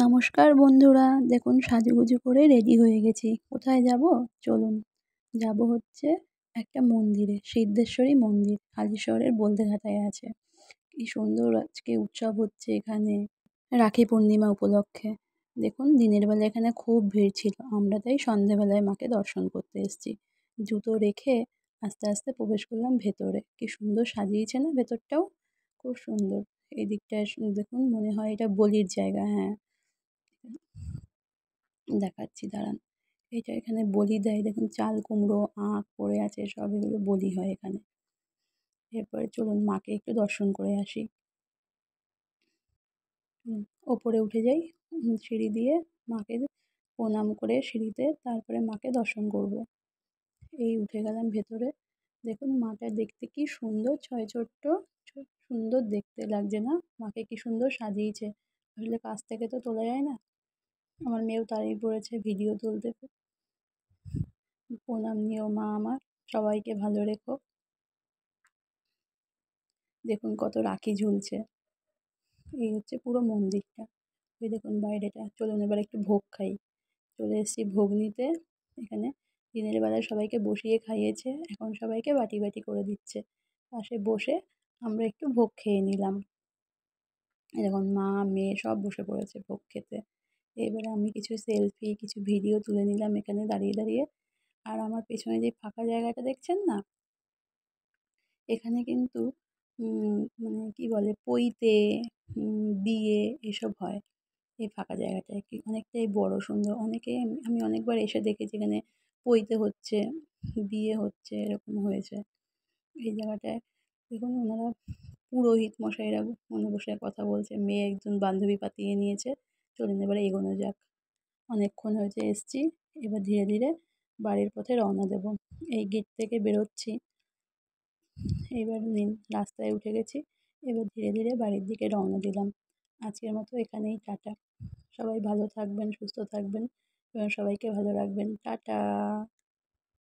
নমস্কার বন্ধুরা, দেখুন সাজুগুজু করে রেডি হয়ে গেছি। কোথায় যাব? চলুন। যাব হচ্ছে একটা মন্দিরে, সিদ্ধেশ্বরী মন্দির, হালিশহরের বলদেঘাটায় আছে। কি সুন্দর আজকে উৎসব হচ্ছে এখানে, রাখি পূর্ণিমা উপলক্ষে। দেখুন দিনের বেলা এখানে খুব ভিড় ছিল, আমরা তাই সন্ধেবেলায় মাকে দর্শন করতে এসেছি। জুতো রেখে আস্তে আস্তে প্রবেশ করলাম ভেতরে। কি সুন্দর সাজিয়েছে না ভেতরটাও, খুব সুন্দর। এই দিকটায় দেখুন, মনে হয় এটা বলির জায়গা। হ্যাঁ, দেখাচ্ছি দাঁড়ান। এটা এখানে বলি দেয়, দেখুন চাল কুমড়ো আখ পড়ে আছে, সব এগুলো বলি হয় এখানে। এরপরে চলুন মাকে একটু দর্শন করে আসি। ওপরে উঠে যাই, সিঁড়ি দিয়ে মাকে প্রণাম করে সিঁড়িতে, তারপরে মাকে দর্শন করব। এই উঠে গেলাম ভেতরে। দেখুন মাটা দেখতে কি সুন্দর, ছয় ছোট্ট, সুন্দর দেখতে লাগছে না? মাকে কি সুন্দর সাজিয়েছে, আসলে কাছ থেকে তো তোলা যায় না। আমার মেয়েও তাই পড়েছে ভিডিও তুলতে। প্রণাম নিও মা আমার, সবাইকে ভালো রেখো। দেখুন কত রাখি ঝুলছে। এই হচ্ছে পুরো মন্দিরটা। ওই দেখুন বাইরেটা। চলুন এবার একটু ভোগ খাই। চলে এসেছি ভোগ নিতে। এখানে দিনের বেলায় সবাইকে বসিয়ে খাইয়েছে, এখন সবাইকে বাটি বাটি করে দিচ্ছে। পাশে বসে আমরা একটু ভোগ খেয়ে নিলাম। এরকম মা মেয়ে সব বসে পড়েছে ভোগ খেতে। এবারে আমি কিছু সেলফি, কিছু ভিডিও তুলে নিলাম এখানে দাঁড়িয়ে দাঁড়িয়ে। আর আমার পেছনে যে ফাঁকা জায়গাটা দেখছেন না, এখানে কিন্তু মানে কি বলে, পৈতে, বিয়ে এসব হয় এই ফাঁকা জায়গাটায়। কি অনেকটাই বড় সুন্দর, অনেকে আমি অনেকবার এসে দেখেছি এখানে পৈতে হচ্ছে, বিয়ে হচ্ছে, এরকম হয়েছে এই জায়গাটায়। দেখুন ওনারা পুরোহিত মশাইরা মনে বসে কথা বলছে, মেয়ে একজন বান্ধবী পাতিয়ে নিয়েছে। চলুন এবারে এগোনো যাক। অনেকক্ষণ হয়েছে এসছি, এবার ধীরে ধীরে বাড়ির পথে রওনা দেব। এই গেট থেকে বেরোচ্ছি। এবার নিন রাস্তায় উঠে গেছি। এবার ধীরে ধীরে বাড়ির দিকে রওনা দিলাম। আজকের মতো এখানেই টাটা। সবাই ভালো থাকবেন, সুস্থ থাকবেন এবং সবাইকে ভালো রাখবেন। টাটা।